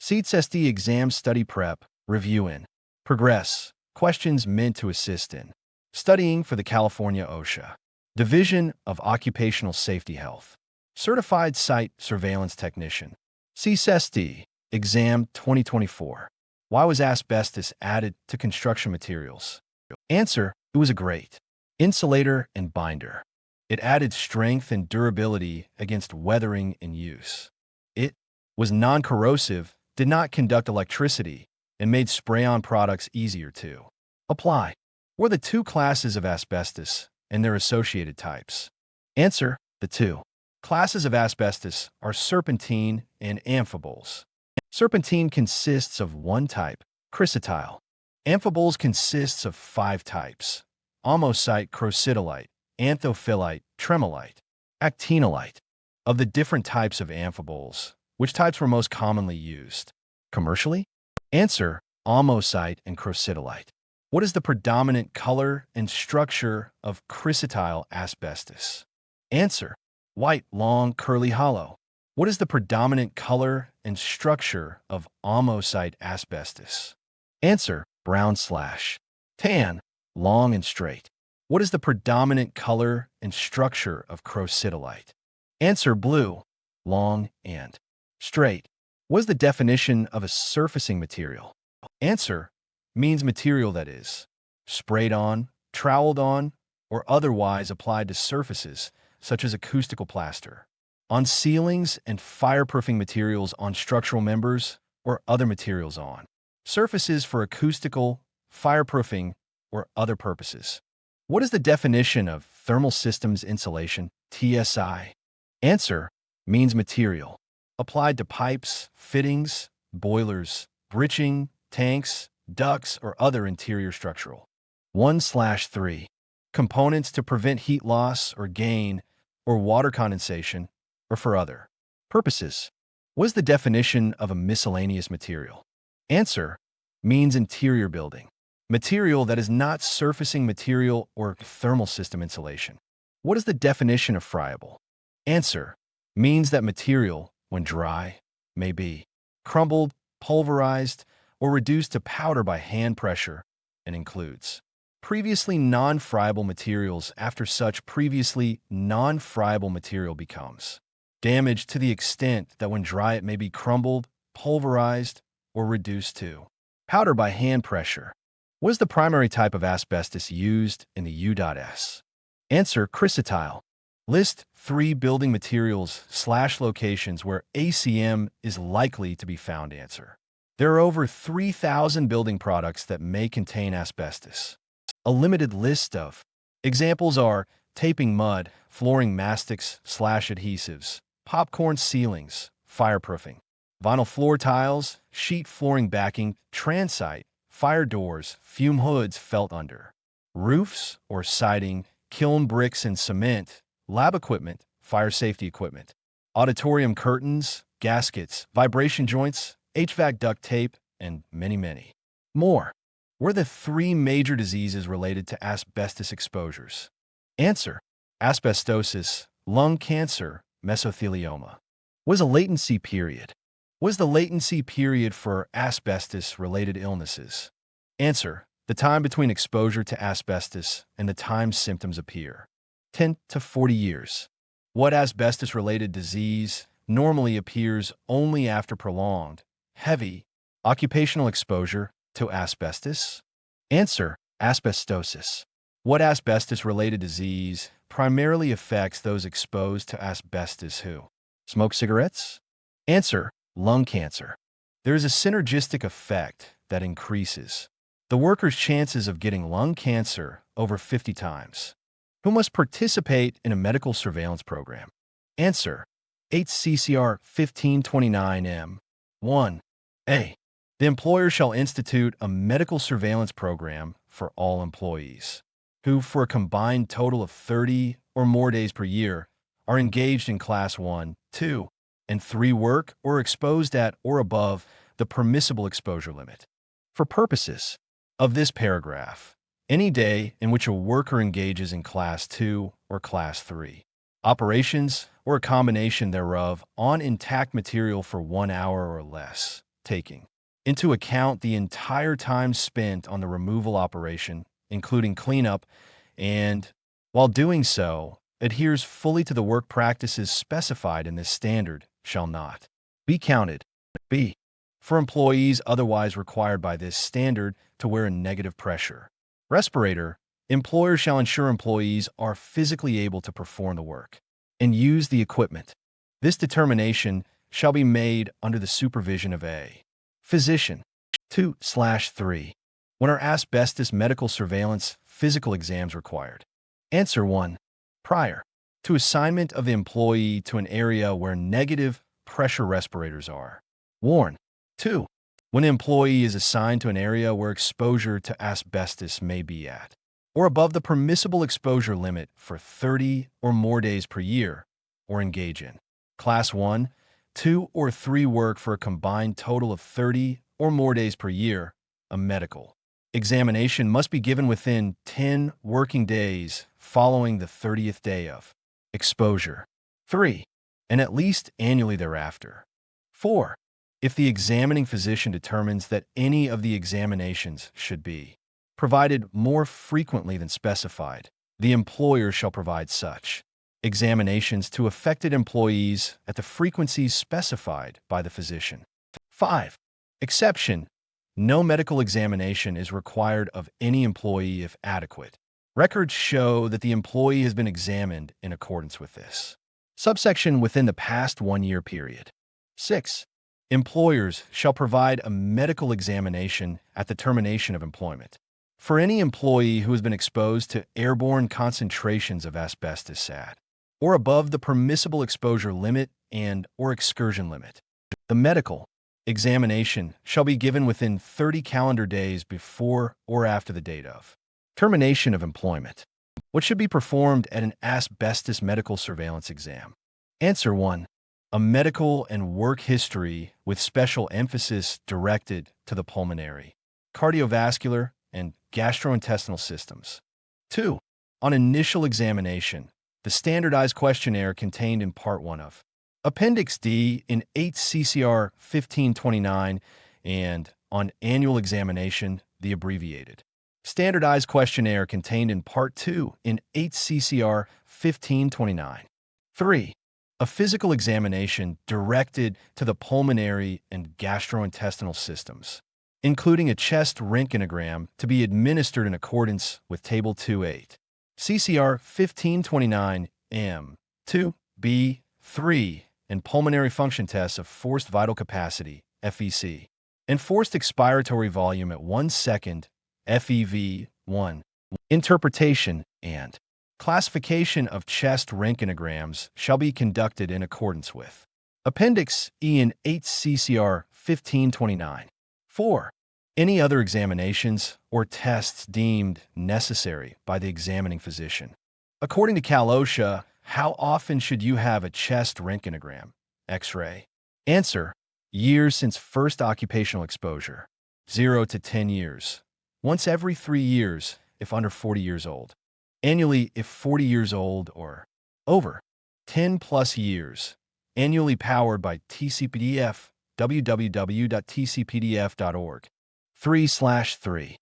CSST Exam Study Prep, Review in Progress, questions meant to assist in studying for the California OSHA Division of Occupational Safety Health Certified Site Surveillance Technician. CSST Exam 2024. Why was asbestos added to construction materials? Answer: it was a great insulator and binder. It added strength and durability against weathering in use. It was non-corrosive, did not conduct electricity, and made spray-on products easier to apply. Were the two classes of asbestos and their associated types? Answer: the two classes of asbestos are serpentine and amphiboles. Serpentine consists of one type, chrysotile. Amphiboles consists of 5 types: almosite, crocidolite, anthophyllite, tremolite, actinolite. Of the different types of amphiboles, which types were most commonly used commercially? Answer: almosite and crocidolite. What is the predominant color and structure of chrysotile asbestos? Answer: white, long, curly, hollow. What is the predominant color and structure of almosite asbestos? Answer: brown/tan, long and straight. What is the predominant color and structure of crocidolite? Answer: blue, long and straight. What is the definition of a surfacing material? Answer: means material that is sprayed on, troweled on, or otherwise applied to surfaces, such as acoustical plaster, on ceilings and fireproofing materials on structural members or other materials on surfaces for acoustical, fireproofing, or other purposes. What is the definition of thermal systems insulation, TSI? Answer: means material applied to pipes, fittings, boilers, breaching, tanks, ducts, or other interior structural 1/3 components to prevent heat loss or gain or water condensation, or for other purposes. What is the definition of a miscellaneous material? Answer: means interior building material that is not surfacing material or thermal system insulation. What is the definition of friable? Answer: means that material, when dry, may be crumbled, pulverized, or reduced to powder by hand pressure, and includes previously non-friable materials after such previously non-friable material becomes damaged to the extent that when dry it may be crumbled, pulverized, or reduced to powder by hand pressure. What is the primary type of asbestos used in the U.S.? Answer: chrysotile. List 3 building materials/locations where ACM is likely to be found. Answer: there are over 3,000 building products that may contain asbestos. A limited list of examples are taping mud, flooring mastics/adhesives, popcorn ceilings, fireproofing, vinyl floor tiles, sheet flooring backing, transite, fire doors, fume hoods, felt under roofs or siding, kiln bricks and cement, lab equipment, fire safety equipment, auditorium curtains, gaskets, vibration joints, HVAC duct tape, and many more. Were the 3 major diseases related to asbestos exposures? Answer: asbestosis, lung cancer, mesothelioma. Was a latency period? Was the latency period for asbestos-related illnesses? Answer: the time between exposure to asbestos and the time symptoms appear. 10 to 40 years. What asbestos-related disease normally appears only after prolonged, heavy, occupational exposure to asbestos? Answer: asbestosis. What asbestos-related disease primarily affects those exposed to asbestos who smoke cigarettes? Answer: lung cancer. There is a synergistic effect that increases the worker's chances of getting lung cancer over 50 times. Who must participate in a medical surveillance program? Answer: 8 CCR 1529M. 1. A. The employer shall institute a medical surveillance program for all employees who, for a combined total of 30 or more days per year, are engaged in Class 1, 2, and 3 work or exposed at or above the permissible exposure limit. For purposes of this paragraph, any day in which a worker engages in Class 2 or Class 3 operations or a combination thereof on intact material for 1 hour or less taking into account the entire time spent on the removal operation, including cleanup, and, while doing so, adheres fully to the work practices specified in this standard, shall not be counted. B. For employees otherwise required by this standard to wear a negative pressure respirator, employers shall ensure employees are physically able to perform the work and use the equipment. This determination shall be made under the supervision of a physician. 2/3. When are asbestos medical surveillance physical exams required? Answer 1. Prior to assignment of the employee to an area where negative pressure respirators are worn. 2. When an employee is assigned to an area where exposure to asbestos may be at or above the permissible exposure limit for 30 or more days per year, or engage in Class 1, 2, or 3 work for a combined total of 30 or more days per year. A medical examination must be given within 10 working days following the 30th day of exposure. 3. And at least annually thereafter. 4. If the examining physician determines that any of the examinations should be provided more frequently than specified, the employer shall provide such examinations to affected employees at the frequencies specified by the physician. 5. Exception. No medical examination is required of any employee if adequate records show that the employee has been examined in accordance with this subsection within the past 1-year period. 6. Employers shall provide a medical examination at the termination of employment for any employee who has been exposed to airborne concentrations of asbestos at or above the permissible exposure limit and/or excursion limit. The medical examination shall be given within 30 calendar days before or after the date of termination of employment. What should be performed at an asbestos medical surveillance exam? Answer 1. A medical and work history with special emphasis directed to the pulmonary, cardiovascular, and gastrointestinal systems. 2. On initial examination, the standardized questionnaire contained in Part 1 of Appendix D in 8 CCR 1529, and on annual examination, the abbreviated standardized questionnaire contained in Part 2 in 8 CCR 1529. 3. A physical examination directed to the pulmonary and gastrointestinal systems, including a chest röntgenogram to be administered in accordance with Table 2.8, CCR 1529 M. 2, B, 3, and pulmonary function tests of forced vital capacity, FVC, and forced expiratory volume at 1 second, FEV1. Interpretation and classification of chest röntgenograms shall be conducted in accordance with Appendix E in 8 CCR 1529. 4. Any other examinations or tests deemed necessary by the examining physician. According to Cal OSHA, how often should you have a chest röntgenogram, X-ray? Answer: years since first occupational exposure, 0 to 10 years. Once every 3 years if under 40 years old. Annually if 40 years old or over. 10 plus years. Annually powered by TCPDF, www.tcpdf.org. 3/3.